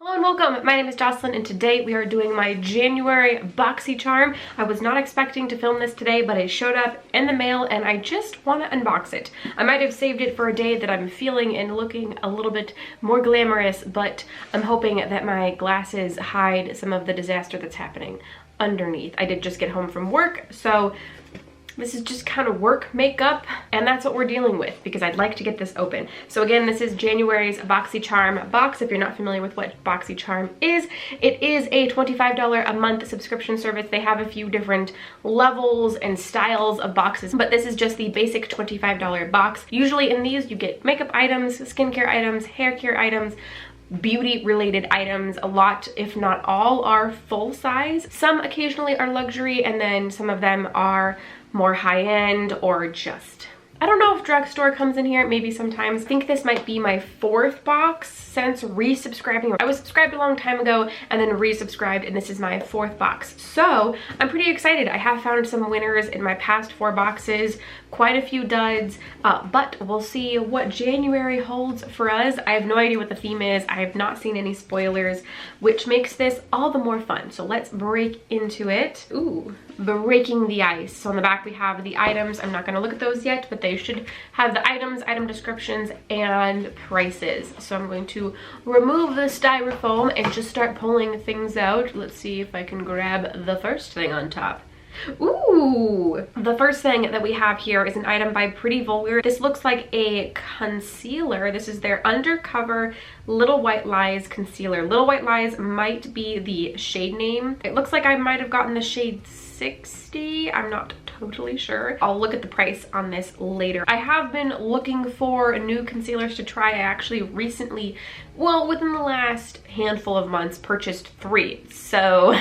Hello and welcome. My name is Jocelyn and today we are doing my January BoxyCharm. I was not expecting to film this today, but it showed up in the mail and I just want to unbox it. I might have saved it for a day that I'm feeling and looking a little bit more glamorous, but I'm hoping that my glasses hide some of the disaster that's happening underneath. I did just get home from work, so this is just kind of work makeup, and that's what we're dealing with because I'd like to get this open. So again, this is January's BoxyCharm box. If you're not familiar with what BoxyCharm is, it is a $25 a month subscription service. They have a few different levels and styles of boxes, but this is just the basic $25 box. Usually in these, you get makeup items, skincare items, hair care items, beauty related items. A lot, if not all, are full size. Some occasionally are luxury, and then some of them are more high-end or just, I don't know if drugstore comes in here, maybe sometimes. I think this might be my fourth box since resubscribing. I was subscribed a long time ago and then resubscribed, and this is my fourth box. So I'm pretty excited. I have found some winners in my past 4 boxes, quite a few duds, but we'll see what January holds for us. I have no idea what the theme is. I have not seen any spoilers, which makes this all the more fun. So let's break into it. Ooh, breaking the ice. So on the back we have the items. I'm not gonna look at those yet, but they should have the items, item descriptions, and prices. So I'm going to remove the styrofoam and just start pulling things out. Let's see if I can grab the first thing on top. Ooh! The first thing that we have here is an item by Pretty Vulgar. This looks like a concealer. This is their Undercover Little White Lies concealer. Little White Lies might be the shade name. It looks like I might have gotten the shade 60. I'm not totally sure. I'll look at the price on this later. I have been looking for new concealers to try. I actually recently, well, within the last handful of months, purchased 3. So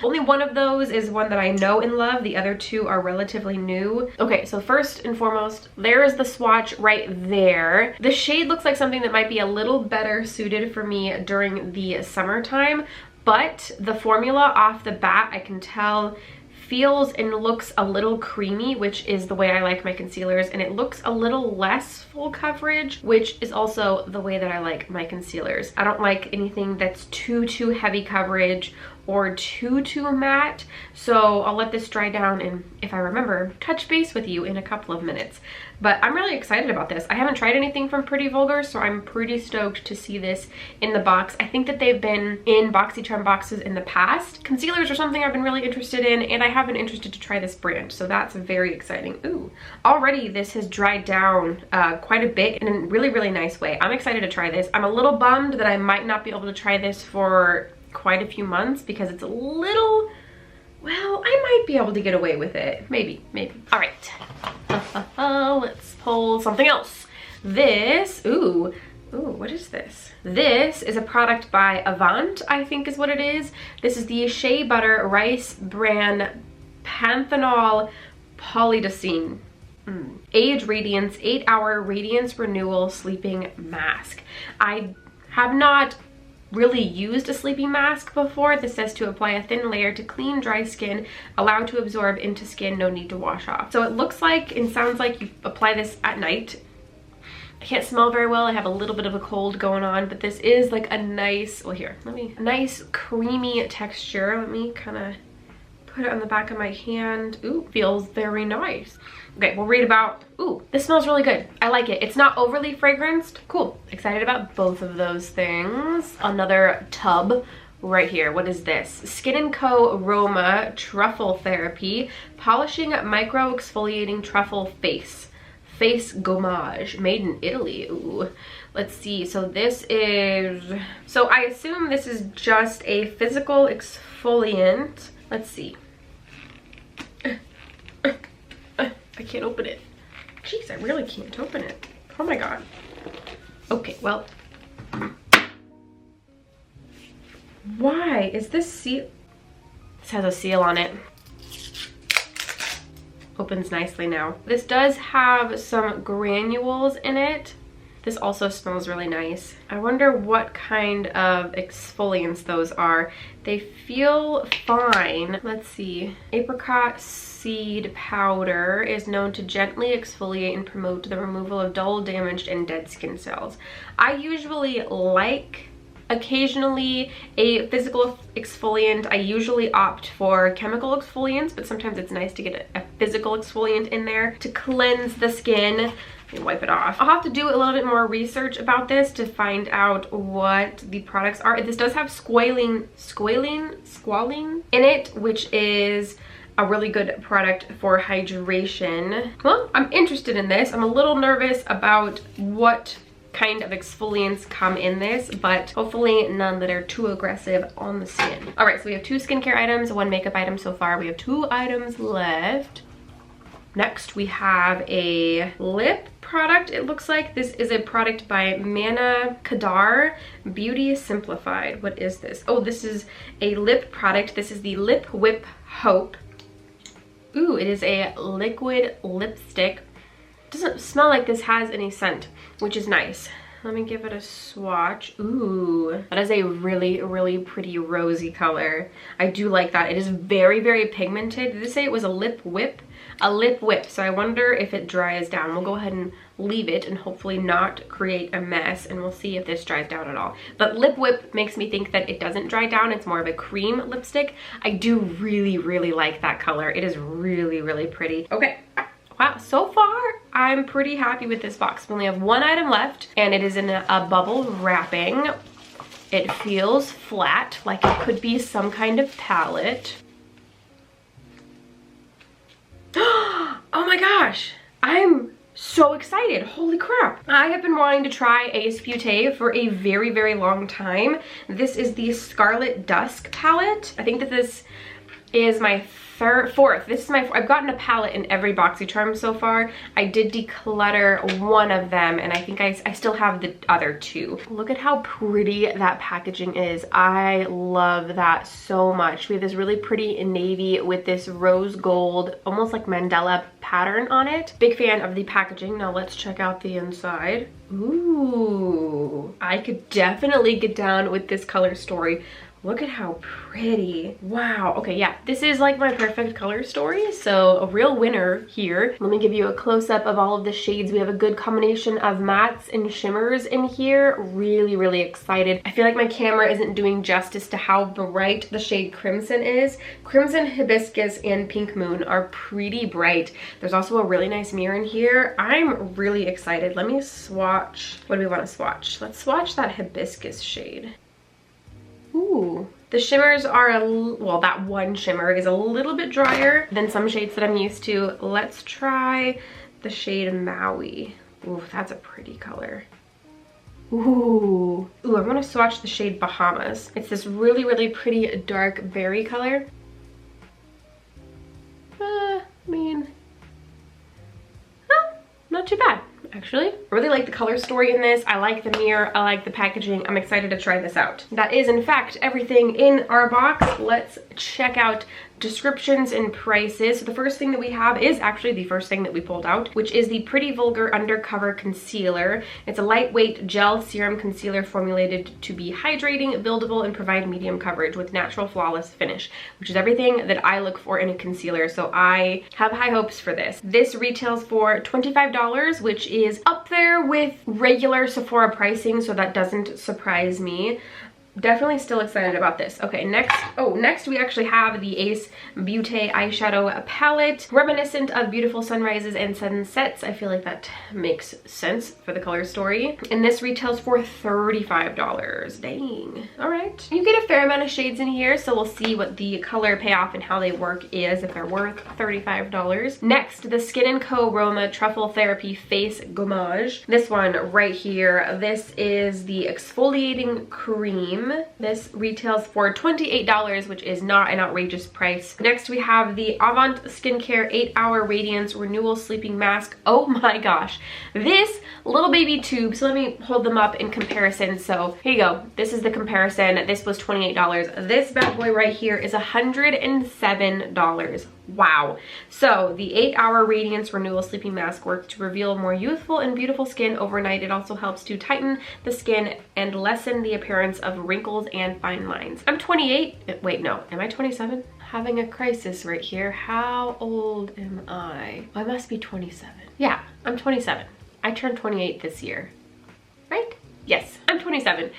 only one of those is one that I know and love. The other 2 are relatively new. Okay, so first and foremost, there is the swatch right there. The shade looks like something that might be a little better suited for me during the summertime, but the formula off the bat, I can tell, feels and looks a little creamy, which is the way I like my concealers, and it looks a little less full coverage, which is also the way that I like my concealers. I don't like anything that's too heavy coverage or too matte, so I'll let this dry down and, if I remember, touch base with you in a couple of minutes. But I'm really excited about this. I haven't tried anything from Pretty Vulgar, so I'm pretty stoked to see this in the box. I think that they've been in BoxyCharm boxes in the past. Concealers are something I've been really interested in, and I have been interested to try this brand, so that's very exciting. Ooh, already this has dried down quite a bit in a really nice way. I'm excited to try this. I'm a little bummed that I might not be able to try this for quite a few months because it's a little, well, I might be able to get away with it. Maybe. All right, let's pull something else. This, ooh, what is this? This is a product by Avant, I think is what it is. This is the Shea Butter Rice Bran Panthenol Polydecine Age Radiance 8-Hour Radiance Renewal Sleeping Mask. I have not really used a sleeping mask before. This says to apply a thin layer to clean dry skin, allow to absorb into skin, no need to wash off. So it looks like and sounds like you apply this at night. I can't smell very well. I have a little bit of a cold going on, but this is like a nice, well here, nice creamy texture. Let me kind of put it on the back of my hand. Ooh, feels very nice. Okay, we'll read about, ooh, this smells really good. I like it. It's not overly fragranced. Cool. Excited about both of those things. Another tub right here. What is this? Skin & Co. Aroma Truffle Therapy Polishing Micro Exfoliating Truffle Face Gommage, made in Italy. Ooh, let's see. So this is, so I assume this is just a physical exfoliant. Let's see. I can't open it. Jeez, I really can't open it. Oh my god. Okay, well. Why is this seal? This has a seal on it. Opens nicely now. This does have some granules in it. This also smells really nice. I wonder what kind of exfoliants those are. They feel fine. Let's see. Apricot seed powder is known to gently exfoliate and promote the removal of dull, damaged, and dead skin cells. I usually like occasionally a physical exfoliant. I usually opt for chemical exfoliants, but sometimes it's nice to get a physical exfoliant in there to cleanse the skin. Let me wipe it off. I'll have to do a little bit more research about this to find out what the products are. This does have squalene in it, which is a really good product for hydration. Well, I'm interested in this. I'm a little nervous about what kind of exfoliants come in this, but hopefully none that are too aggressive on the skin. All right, so we have 2 skincare items, 1 makeup item so far. We have 2 items left. Next, we have a lip product. It looks like this is a product by Mana Kadar Beauty Simplified. What is this? Oh, this is a lip product. This is the Lip Whip Hope. Ooh, it is a liquid lipstick. Doesn't smell like this has any scent, which is nice. Let me give it a swatch. Ooh, that is a really, really pretty rosy color. I do like that. It is very, very pigmented. Did they say it was a lip whip? A lip whip. So I wonder if it dries down. We'll go ahead and leave it and hopefully not create a mess, and we'll see if this dries down at all. But lip whip makes me think that it doesn't dry down. It's more of a cream lipstick. I do really, really like that color. It is really, really pretty. Okay. Wow, so far I'm pretty happy with this box. We only have 1 item left, and it is in a bubble wrapping. It feels flat, like it could be some kind of palette. Oh my gosh, I'm so excited. Holy crap. I have been wanting to try Ace Beauté for a very, very long time. This is the Scarlet Dusk palette. I think that this is my fourth. This is I've gotten a palette in every BoxyCharm so far. I did declutter one of them, and I think I still have the other 2. Look at how pretty that packaging is. I love that so much. We have this really pretty navy with this rose gold, almost like Mandela pattern on it. Big fan of the packaging. Now let's check out the inside. Ooh, I could definitely get down with this color story. Look at how pretty. Wow. Okay, yeah, this is like my perfect color story, so a real winner here. Let me give you a close-up of all of the shades. We have a good combination of mattes and shimmers in here. Really, really excited. I feel like my camera isn't doing justice to how bright the shade Crimson is. Crimson, Hibiscus, and Pink Moon are pretty bright. There's also a really nice mirror in here. I'm really excited. Let me swatch. What do we want to swatch? Let's swatch that Hibiscus shade. Ooh, the shimmers are well, that one shimmer is a little bit drier than some shades that I'm used to. Let's try the shade Maui. Ooh, that's a pretty color. Ooh, I'm gonna swatch the shade Bahamas. It's this really, really pretty dark berry color. I mean, not too bad, actually. I really like the color story in this. I like the mirror. I like the packaging. I'm excited to try this out. That is, in fact, everything in our box. Let's check out descriptions and prices. So the first thing that we have is actually the first thing that we pulled out, which is the Pretty Vulgar Undercover Concealer. It's a lightweight gel serum concealer formulated to be hydrating, buildable, and provide medium coverage with natural flawless finish, which is everything that I look for in a concealer. So I have high hopes for this. This retails for $25, which is up there with regular Sephora pricing, so that doesn't surprise me. Definitely still excited about this. Okay, next we actually have the Ace Beauté eyeshadow palette, reminiscent of beautiful sunrises and sunsets. I feel like that makes sense for the color story. And this retails for $35. Dang. All right. You get a fair amount of shades in here, so we'll see what the color payoff and how they work is, if they're worth $35. Next, the Skin & Co. Roma Truffle Therapy Face Gommage. This one right here. This is the exfoliating cream. This retails for $28, which is not an outrageous price. Next, we have the Avant Skincare 8-Hour Radiance Renewal Sleeping Mask. Oh my gosh. This little baby tube, so let me hold them up in comparison. So here you go. This is the comparison. This was $28. This bad boy right here is $107. Wow. So the 8-Hour Radiance Renewal Sleeping Mask works to reveal more youthful and beautiful skin overnight. It also helps to tighten the skin and lessen the appearance of wrinkles and fine lines. I'm 28. Wait, no. Am I 27? Having a crisis right here. How old am I? I must be 27. Yeah, I'm 27. I turned 28 this year. Right? Yes, I'm 27.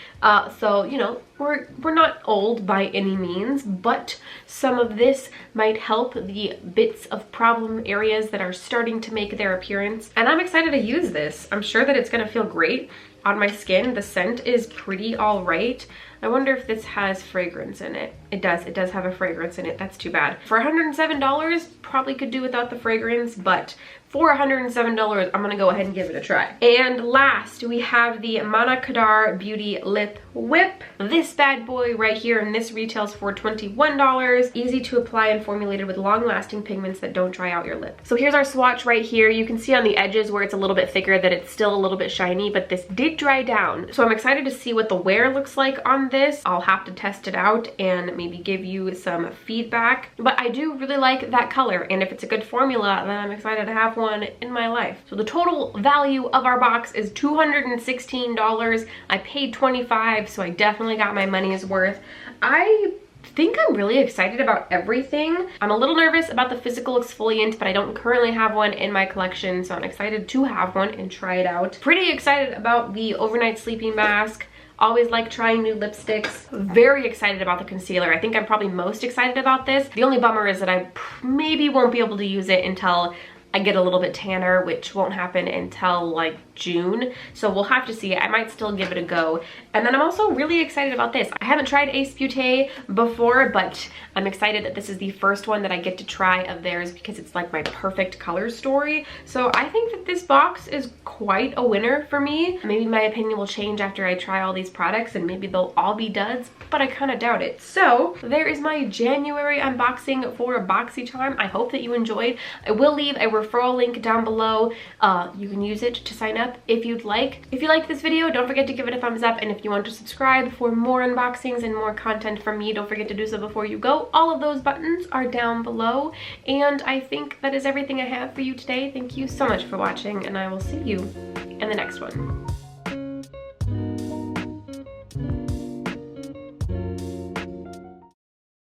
So, you know, we're not old by any means, but some of this might help the bits of problem areas that are starting to make their appearance. And I'm excited to use this. I'm sure that it's gonna feel great on my skin. The scent is pretty all right. I wonder if this has fragrance in it. It does have a fragrance in it. That's too bad. For $107, probably could do without the fragrance, but for $107, I'm gonna go ahead and give it a try. And last, we have the Mana Kadar Beauty Lip Whip. This bad boy right here, and this retails for $21. Easy to apply and formulated with long-lasting pigments that don't dry out your lip. So here's our swatch right here. You can see on the edges where it's a little bit thicker that it's still a little bit shiny, but this did dry down. So I'm excited to see what the wear looks like on this. I'll have to test it out and maybe give you some feedback. But I do really like that color, and if it's a good formula, then I'm excited to have one in my life. So the total value of our box is $216. I paid $25, so I definitely got my money's worth. I think I'm really excited about everything. I'm a little nervous about the physical exfoliant, but I don't currently have one in my collection, so I'm excited to have one and try it out. Pretty excited about the overnight sleeping mask. Always like trying new lipsticks. Very excited about the concealer. I think I'm probably most excited about this. The only bummer is that I maybe won't be able to use it until I get a little bit tanner, which won't happen until like June. So we'll have to see. I might still give it a go. And then I'm also really excited about this. I haven't tried Ace Beauté before, but I'm excited that this is the first one that I get to try of theirs because it's like my perfect color story. So I think that this box is quite a winner for me. Maybe my opinion will change after I try all these products and maybe they'll all be duds, but I kind of doubt it. So there is my January unboxing for BoxyCharm. I hope that you enjoyed. I will leave a referral link down below. You can use it to sign up if you'd like. If you liked this video, don't forget to give it a thumbs up, and if you want to subscribe for more unboxings and more content from me, don't forget to do so before you go. All of those buttons are down below, and I think that is everything I have for you today. Thank you so much for watching, and I will see you in the next one.